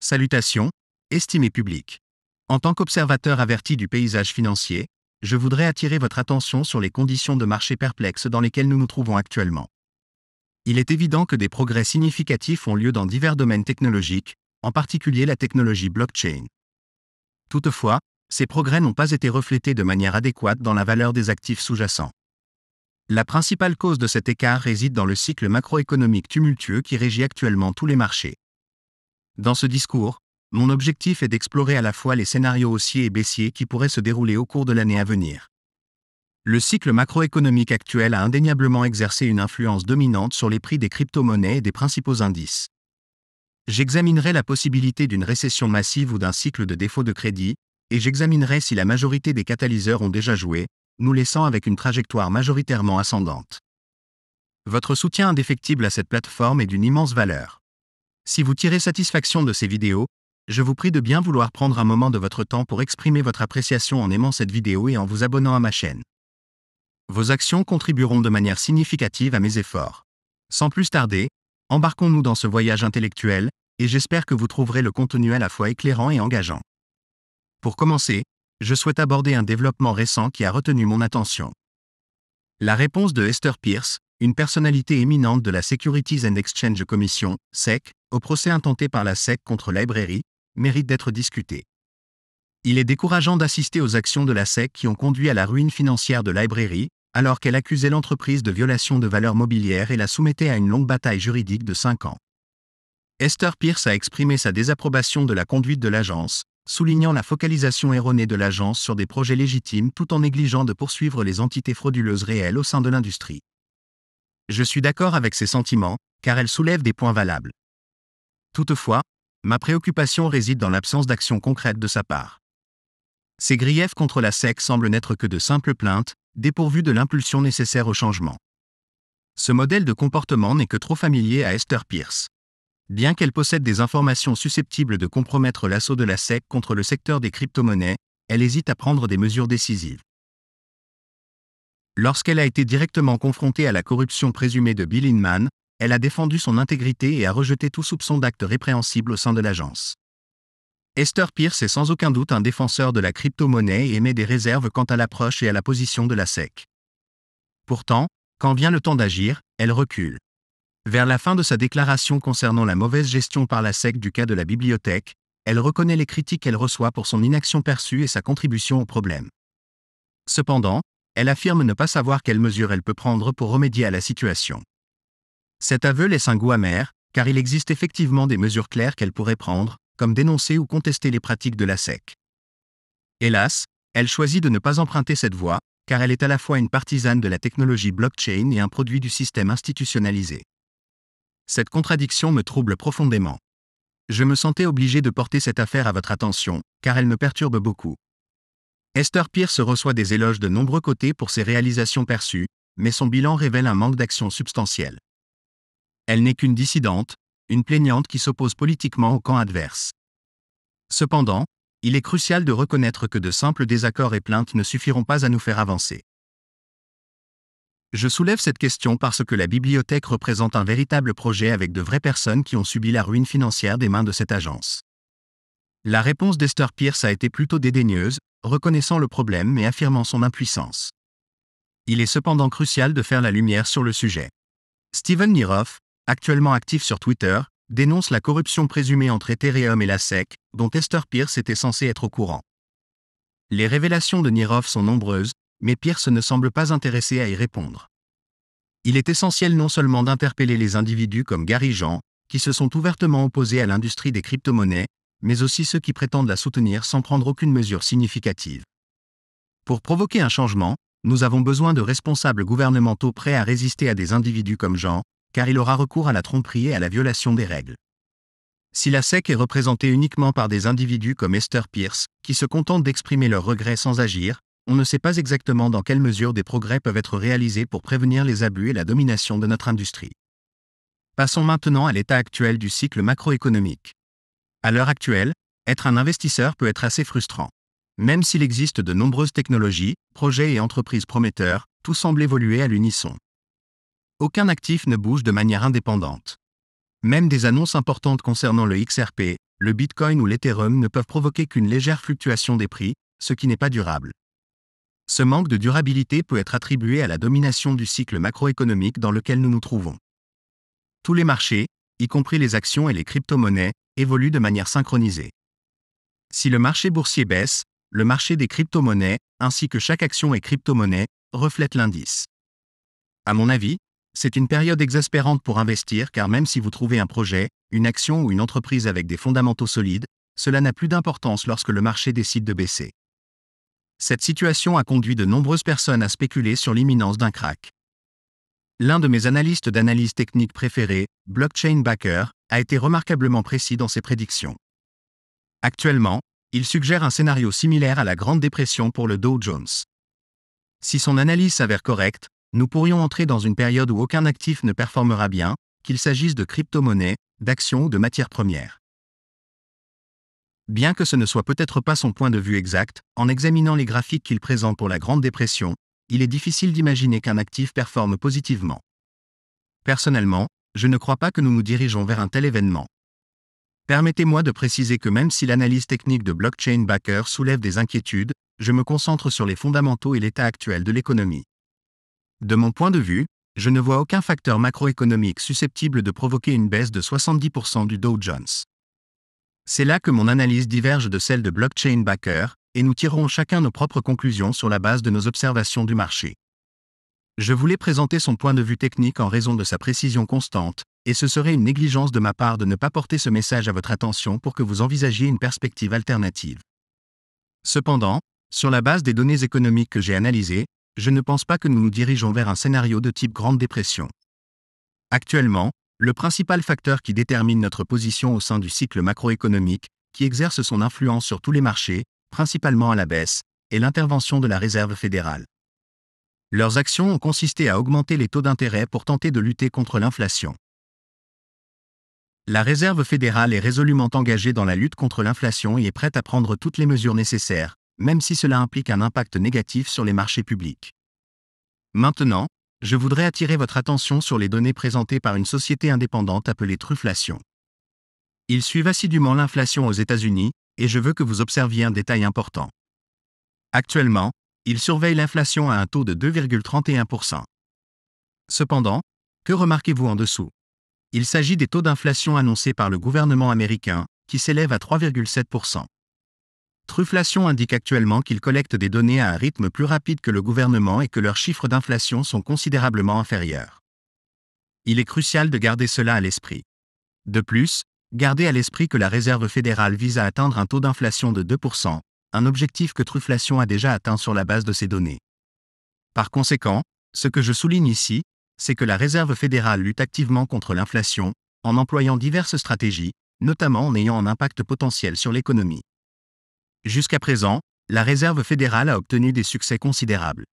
Salutations, estimé public. En tant qu'observateur averti du paysage financier, je voudrais attirer votre attention sur les conditions de marché perplexes dans lesquelles nous nous trouvons actuellement. Il est évident que des progrès significatifs ont lieu dans divers domaines technologiques, en particulier la technologie blockchain. Toutefois, ces progrès n'ont pas été reflétés de manière adéquate dans la valeur des actifs sous-jacents. La principale cause de cet écart réside dans le cycle macroéconomique tumultueux qui régit actuellement tous les marchés. Dans ce discours, mon objectif est d'explorer à la fois les scénarios haussiers et baissiers qui pourraient se dérouler au cours de l'année à venir. Le cycle macroéconomique actuel a indéniablement exercé une influence dominante sur les prix des crypto-monnaies et des principaux indices. J'examinerai la possibilité d'une récession massive ou d'un cycle de défaut de crédit, et j'examinerai si la majorité des catalyseurs ont déjà joué, nous laissant avec une trajectoire majoritairement ascendante. Votre soutien indéfectible à cette plateforme est d'une immense valeur. Si vous tirez satisfaction de ces vidéos, je vous prie de bien vouloir prendre un moment de votre temps pour exprimer votre appréciation en aimant cette vidéo et en vous abonnant à ma chaîne. Vos actions contribueront de manière significative à mes efforts. Sans plus tarder, embarquons-nous dans ce voyage intellectuel, et j'espère que vous trouverez le contenu à la fois éclairant et engageant. Pour commencer, je souhaite aborder un développement récent qui a retenu mon attention. La réponse de Hester Peirce, une personnalité éminente de la Securities and Exchange Commission, SEC, au procès intenté par la SEC contre LBRY, mérite d'être discutée. Il est décourageant d'assister aux actions de la SEC qui ont conduit à la ruine financière de LBRY, alors qu'elle accusait l'entreprise de violation de valeurs mobilières et la soumettait à une longue bataille juridique de 5 ans. Hester Peirce a exprimé sa désapprobation de la conduite de l'agence, soulignant la focalisation erronée de l'agence sur des projets légitimes tout en négligeant de poursuivre les entités frauduleuses réelles au sein de l'industrie. Je suis d'accord avec ces sentiments, car elles soulèvent des points valables. Toutefois, ma préoccupation réside dans l'absence d'action concrète de sa part. Ces griefs contre la SEC semblent n'être que de simples plaintes, dépourvues de l'impulsion nécessaire au changement. Ce modèle de comportement n'est que trop familier à Hester Peirce. Bien qu'elle possède des informations susceptibles de compromettre l'assaut de la SEC contre le secteur des crypto-monnaies, elle hésite à prendre des mesures décisives. Lorsqu'elle a été directement confrontée à la corruption présumée de Bill Hinman, elle a défendu son intégrité et a rejeté tout soupçon d'acte répréhensible au sein de l'agence. Hester Peirce est sans aucun doute un défenseur de la crypto-monnaie et émet des réserves quant à l'approche et à la position de la SEC. Pourtant, quand vient le temps d'agir, elle recule. Vers la fin de sa déclaration concernant la mauvaise gestion par la SEC du cas de la bibliothèque, elle reconnaît les critiques qu'elle reçoit pour son inaction perçue et sa contribution au problème. Cependant, elle affirme ne pas savoir quelles mesures elle peut prendre pour remédier à la situation. Cet aveu laisse un goût amer, car il existe effectivement des mesures claires qu'elle pourrait prendre, comme dénoncer ou contester les pratiques de la SEC. Hélas, elle choisit de ne pas emprunter cette voie, car elle est à la fois une partisane de la technologie blockchain et un produit du système institutionnalisé. Cette contradiction me trouble profondément. Je me sentais obligé de porter cette affaire à votre attention, car elle me perturbe beaucoup. Hester Peirce reçoit des éloges de nombreux côtés pour ses réalisations perçues, mais son bilan révèle un manque d'action substantielle. Elle n'est qu'une dissidente, une plaignante qui s'oppose politiquement au camp adverse. Cependant, il est crucial de reconnaître que de simples désaccords et plaintes ne suffiront pas à nous faire avancer. Je soulève cette question parce que la bibliothèque représente un véritable projet avec de vraies personnes qui ont subi la ruine financière des mains de cette agence. La réponse d'Hester Peirce a été plutôt dédaigneuse, reconnaissant le problème mais affirmant son impuissance. Il est cependant crucial de faire la lumière sur le sujet. Steven Niroff, actuellement actif sur Twitter, dénonce la corruption présumée entre Ethereum et la SEC, dont Hester Peirce était censée être au courant. Les révélations de Niroff sont nombreuses, mais Peirce ne semble pas intéressé à y répondre. Il est essentiel non seulement d'interpeller les individus comme Gary Jean, qui se sont ouvertement opposés à l'industrie des crypto-monnaies, mais aussi ceux qui prétendent la soutenir sans prendre aucune mesure significative. Pour provoquer un changement, nous avons besoin de responsables gouvernementaux prêts à résister à des individus comme Jean, car il aura recours à la tromperie et à la violation des règles. Si la SEC est représentée uniquement par des individus comme Hester Peirce, qui se contentent d'exprimer leurs regrets sans agir, on ne sait pas exactement dans quelle mesure des progrès peuvent être réalisés pour prévenir les abus et la domination de notre industrie. Passons maintenant à l'état actuel du cycle macroéconomique. À l'heure actuelle, être un investisseur peut être assez frustrant. Même s'il existe de nombreuses technologies, projets et entreprises prometteurs, tout semble évoluer à l'unisson. Aucun actif ne bouge de manière indépendante. Même des annonces importantes concernant le XRP, le Bitcoin ou l'Ethereum ne peuvent provoquer qu'une légère fluctuation des prix, ce qui n'est pas durable. Ce manque de durabilité peut être attribué à la domination du cycle macroéconomique dans lequel nous nous trouvons. Tous les marchés, y compris les actions et les crypto-monnaies, évoluent de manière synchronisée. Si le marché boursier baisse, le marché des crypto-monnaies, ainsi que chaque action et crypto-monnaie, reflète l'indice. À mon avis, c'est une période exaspérante pour investir car même si vous trouvez un projet, une action ou une entreprise avec des fondamentaux solides, cela n'a plus d'importance lorsque le marché décide de baisser. Cette situation a conduit de nombreuses personnes à spéculer sur l'imminence d'un krach. L'un de mes analystes d'analyse technique préférés, Blockchain Backer, a été remarquablement précis dans ses prédictions. Actuellement, il suggère un scénario similaire à la Grande Dépression pour le Dow Jones. Si son analyse s'avère correcte, nous pourrions entrer dans une période où aucun actif ne performera bien, qu'il s'agisse de crypto-monnaies, d'actions ou de matières premières. Bien que ce ne soit peut-être pas son point de vue exact, en examinant les graphiques qu'il présente pour la Grande Dépression, il est difficile d'imaginer qu'un actif performe positivement. Personnellement, je ne crois pas que nous nous dirigeons vers un tel événement. Permettez-moi de préciser que même si l'analyse technique de Blockchain Backer soulève des inquiétudes, je me concentre sur les fondamentaux et l'état actuel de l'économie. De mon point de vue, je ne vois aucun facteur macroéconomique susceptible de provoquer une baisse de 70% du Dow Jones. C'est là que mon analyse diverge de celle de Blockchain Backer, et nous tirerons chacun nos propres conclusions sur la base de nos observations du marché. Je voulais présenter son point de vue technique en raison de sa précision constante, et ce serait une négligence de ma part de ne pas porter ce message à votre attention pour que vous envisagiez une perspective alternative. Cependant, sur la base des données économiques que j'ai analysées, je ne pense pas que nous nous dirigeons vers un scénario de type Grande Dépression. Actuellement, le principal facteur qui détermine notre position au sein du cycle macroéconomique, qui exerce son influence sur tous les marchés, principalement à la baisse, est l'intervention de la Réserve fédérale. Leurs actions ont consisté à augmenter les taux d'intérêt pour tenter de lutter contre l'inflation. La Réserve fédérale est résolument engagée dans la lutte contre l'inflation et est prête à prendre toutes les mesures nécessaires, même si cela implique un impact négatif sur les marchés publics. Maintenant, je voudrais attirer votre attention sur les données présentées par une société indépendante appelée Truflation. Ils suivent assidûment l'inflation aux États-Unis, et je veux que vous observiez un détail important. Actuellement, ils surveillent l'inflation à un taux de 2,31%. Cependant, que remarquez-vous en dessous? Il s'agit des taux d'inflation annoncés par le gouvernement américain, qui s'élèvent à 3,7%. Truflation indique actuellement qu'ils collectent des données à un rythme plus rapide que le gouvernement et que leurs chiffres d'inflation sont considérablement inférieurs. Il est crucial de garder cela à l'esprit. De plus, gardez à l'esprit que la Réserve fédérale vise à atteindre un taux d'inflation de 2%, un objectif que Truflation a déjà atteint sur la base de ces données. Par conséquent, ce que je souligne ici, c'est que la Réserve fédérale lutte activement contre l'inflation, en employant diverses stratégies, notamment en ayant un impact potentiel sur l'économie. Jusqu'à présent, la Réserve fédérale a obtenu des succès considérables.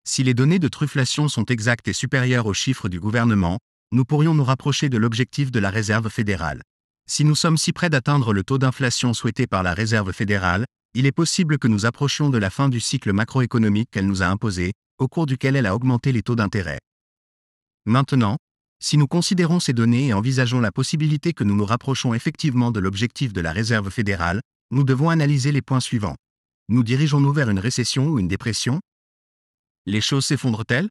Si les données de Truflation sont exactes et supérieures aux chiffres du gouvernement, nous pourrions nous rapprocher de l'objectif de la Réserve fédérale. Si nous sommes si près d'atteindre le taux d'inflation souhaité par la Réserve fédérale, il est possible que nous approchions de la fin du cycle macroéconomique qu'elle nous a imposé, au cours duquel elle a augmenté les taux d'intérêt. Maintenant, si nous considérons ces données et envisageons la possibilité que nous nous rapprochons effectivement de l'objectif de la Réserve fédérale, nous devons analyser les points suivants. Nous dirigeons-nous vers une récession ou une dépression? Les choses s'effondrent-elles?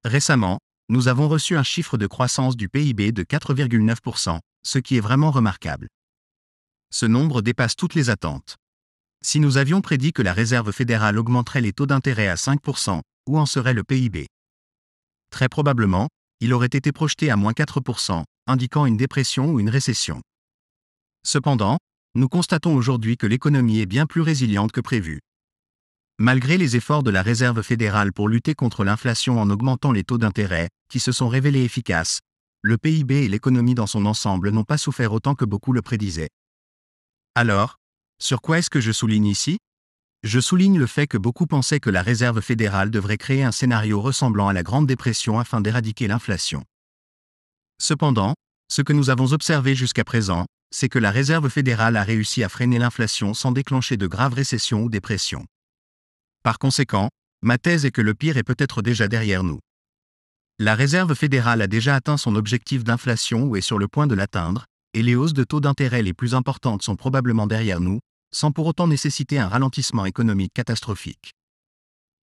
Récemment, nous avons reçu un chiffre de croissance du PIB de 4,9%, ce qui est vraiment remarquable. Ce nombre dépasse toutes les attentes. Si nous avions prédit que la Réserve fédérale augmenterait les taux d'intérêt à 5%, où en serait le PIB? Très probablement, il aurait été projeté à moins 4%, indiquant une dépression ou une récession. Cependant, nous constatons aujourd'hui que l'économie est bien plus résiliente que prévu. Malgré les efforts de la Réserve fédérale pour lutter contre l'inflation en augmentant les taux d'intérêt, qui se sont révélés efficaces, le PIB et l'économie dans son ensemble n'ont pas souffert autant que beaucoup le prédisaient. Alors, sur quoi est-ce que je souligne ici? Je souligne le fait que beaucoup pensaient que la Réserve fédérale devrait créer un scénario ressemblant à la Grande Dépression afin d'éradiquer l'inflation. Cependant, ce que nous avons observé jusqu'à présent, c'est que la Réserve fédérale a réussi à freiner l'inflation sans déclencher de graves récessions ou dépressions. Par conséquent, ma thèse est que le pire est peut-être déjà derrière nous. La Réserve fédérale a déjà atteint son objectif d'inflation ou est sur le point de l'atteindre, et les hausses de taux d'intérêt les plus importantes sont probablement derrière nous, sans pour autant nécessiter un ralentissement économique catastrophique.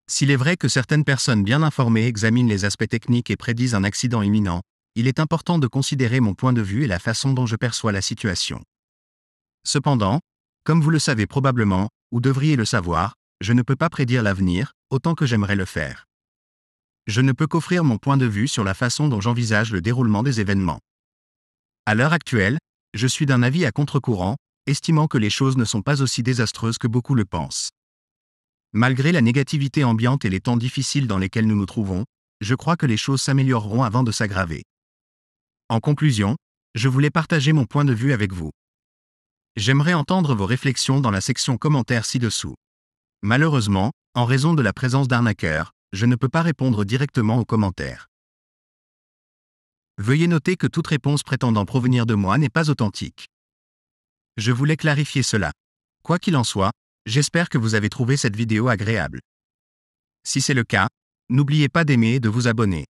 S'il est vrai que certaines personnes bien informées examinent les aspects techniques et prédisent un accident imminent, il est important de considérer mon point de vue et la façon dont je perçois la situation. Cependant, comme vous le savez probablement, ou devriez le savoir, je ne peux pas prédire l'avenir, autant que j'aimerais le faire. Je ne peux qu'offrir mon point de vue sur la façon dont j'envisage le déroulement des événements. À l'heure actuelle, je suis d'un avis à contre-courant, estimant que les choses ne sont pas aussi désastreuses que beaucoup le pensent. Malgré la négativité ambiante et les temps difficiles dans lesquels nous nous trouvons, je crois que les choses s'amélioreront avant de s'aggraver. En conclusion, je voulais partager mon point de vue avec vous. J'aimerais entendre vos réflexions dans la section commentaires ci-dessous. Malheureusement, en raison de la présence d'arnaqueurs, je ne peux pas répondre directement aux commentaires. Veuillez noter que toute réponse prétendant provenir de moi n'est pas authentique. Je voulais clarifier cela. Quoi qu'il en soit, j'espère que vous avez trouvé cette vidéo agréable. Si c'est le cas, n'oubliez pas d'aimer et de vous abonner.